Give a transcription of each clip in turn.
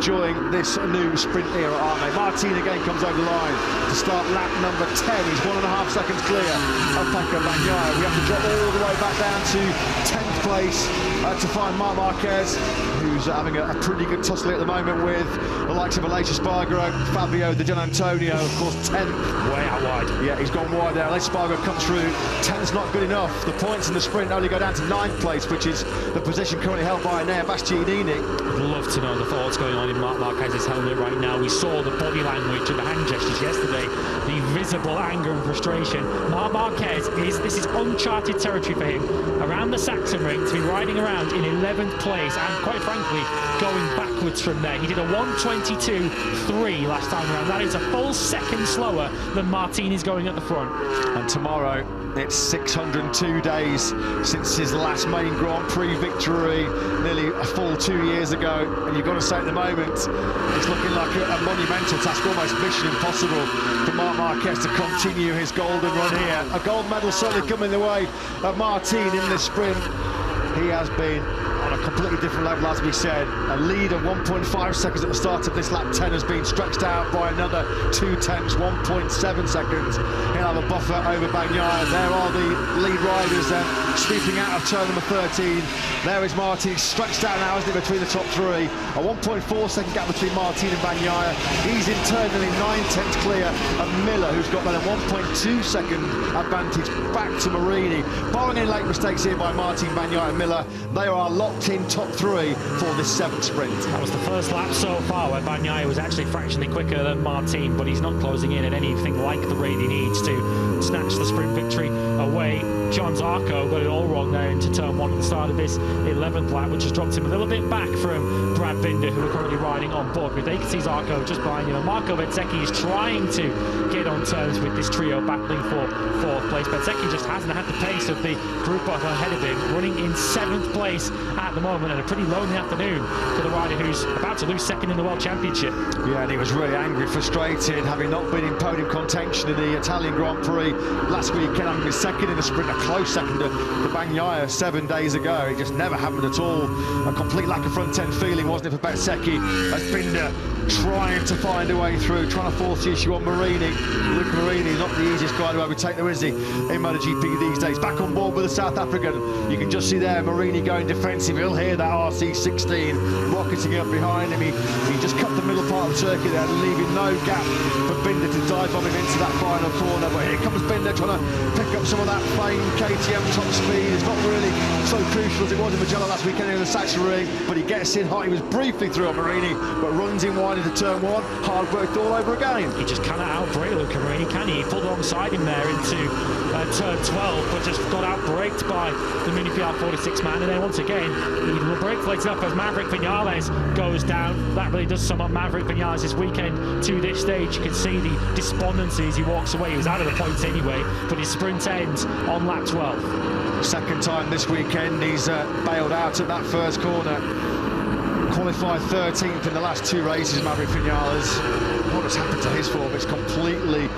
enjoying this new sprint era, aren't they? Martin again comes over the line to start lap number 10. He's 1.5 seconds clear of Bagnaia. We have to drop all the way back down to 10th place to find Marc Marquez, who's having a pretty good tussle at the moment with the likes of Aleix Espargaro, Fabio Di Gianantonio, of course 10th. Way out wide. Yeah, he's gone wide there. Aleix Espargaro comes through. 10's not good enough. The points in the sprint only go down to 9th place, which is the position currently held by Enea Bastianini. I'd love to know the thoughts going on in Marc Marquez's helmet right now. We saw the body language and the hand gestures yesterday, the visible anger and frustration. Marc Marquez this is uncharted territory for him. Around the Sachsenring, to be riding around in 11th place and quite frankly going backwards from there. He did a 1:22.3 last time around. That is a full second slower than Martin is going at the front. And tomorrow it's 602 days since his last main Grand Prix victory, nearly a full 2 years ago. And you've got to say at the moment, it's looking like a monumental task, almost mission impossible for Marc Marquez to continue his golden run here. A gold medal certainly coming the way of Martin in this sprint. He has been on a completely different level, as we said. A lead of 1.5 seconds at the start of this lap 10 has been stretched out by another 2/10, 1.7 seconds. He'll have a buffer over Bagnaia. There are the lead riders then sweeping out of turn number 13. There is Martin, stretched out now, isn't it, between the top three. A 1.4 second gap between Martin and Bagnaia. He's internally 9/10 clear of Miller, who's got about a 1.2 second advantage back to Marini. Barring any late mistakes here by Martin, Bagnaia and Miller, they are locked in top three for this 7th sprint. That was the first lap so far where Bagnaia was actually fractionally quicker than Martin, but he's not closing in at anything like the rate he needs to snatch the sprint victory away. John Zarco got it all wrong there into turn 1 at the start of this 11th lap, which has dropped him a little bit back from Brad Binder, who are currently riding on board. But they can see Zarco just behind him. And Marco Bezzecchi is trying to get on terms with this trio battling for 4th place. Bezzecchi just hasn't had the pace of the group ahead of him, running in 7th place at the moment, and a pretty lonely afternoon for the rider who's about to lose 2nd in the World Championship. Yeah, and he was really angry, frustrated, having not been in podium contention in the Italian Grand Prix last weekend, having been 2nd in the sprint, a close 2nd to Bagnaia 7 days ago. It just never happened at all. A complete lack of front-end feeling, wasn't it, for Bezzecchi, as Binder trying to find a way through, trying to force the issue on Marini. Luca Marini, not the easiest guy to overtake, though, is he, in MotoGP these days. Back on board with the South African. You can just see there Marini going defensive. He'll hear that RC16 rocketing up behind him. He just cut the middle part of the circuit there, leaving no gap for Binder to dive on him into that final corner. But here comes Binder trying to pick up some of that famed KTM top speed. It's not really so crucial as it was in Mugello last weekend in the Sachsenring, but he gets in hot. He was briefly through on Marini, but runs in wide into turn 1. Hard worked all over again. He just cannot outbrake Luca Marini, can he? He pulled alongside him there into turn 12, but just got outbraked by the Mini PR46 man. And then once again, he brake plates up as Maverick Vinales goes down. That really does sum up Maverick Vinales this weekend to this stage. You can see the despondency as he walks away. He was out of the points anyway, but his sprint ends on lap 12. Second time this weekend he's bailed out at that first corner. Qualified 13th in the last 2 races, Maverick Vinales. What has happened to his form? It's completely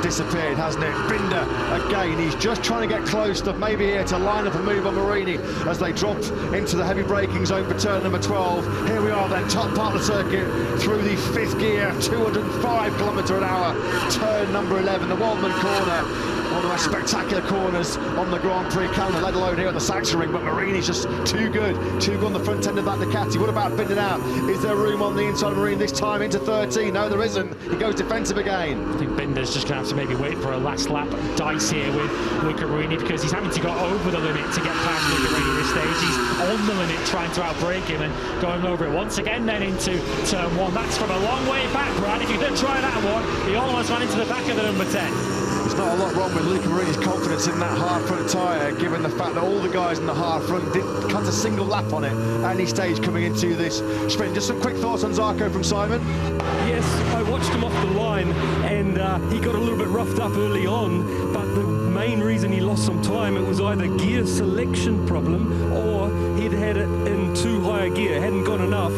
disappeared, hasn't it? Binder again, he's just trying to get close enough, maybe here, to line up a move on Marini as they drop into the heavy braking zone for turn number 12. Here we are then, top part of the circuit, through the 5th gear, 205 km/h, turn number 11, the Waldman corner. One of the most spectacular corners on the Grand Prix calendar, let alone here at the Sachsenring, but Marini's just too good on the front end of that Ducati. What about Binder now? Is there room on the inside of Marini this time into 13? No, there isn't. He goes defensive again. I think Binder's just going to have to maybe wait for a last lap dice here with Luca Marini, because he's having to go over the limit to get past Luca Marini at this stage. He's on the limit trying to outbrake him and going over it once again then into turn 1. That's from a long way back, Brad. If you did try that one, he almost ran into the back of the number 10. There's not a lot wrong with Luca Marini's confidence in that hard front tyre, given the fact that all the guys in the hard front didn't cut a single lap on it at any stage coming into this sprint. Just some quick thoughts on Zarco from Simon. Yes, I watched him off the line, and he got a little bit roughed up early on, but the main reason he lost some time, it was either gear selection problem or he'd had it in too high a gear, hadn't got enough.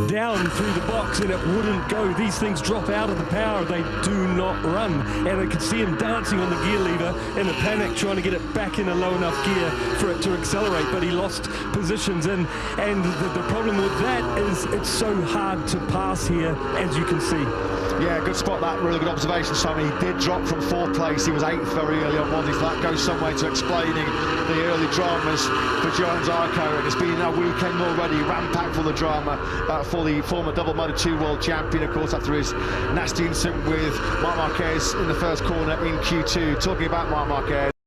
down through the box and it wouldn't go. These things drop out of the power, they do not run. And I could see him dancing on the gear lever in a panic, trying to get it back in a low enough gear for it to accelerate, but he lost positions. And the problem with that is it's so hard to pass here, as you can see. Yeah, good spot that, really good observation, Tommy. He did drop from 4th place, he was 8th very early on, wasn't he? So that goes some way to explaining the early dramas for Joan Zarco, and it's been a weekend already, ram-packed full of drama for the former double Moto 2 world champion, of course, after his nasty incident with Marc Marquez in the first corner in Q2. Talking about Marc Marquez.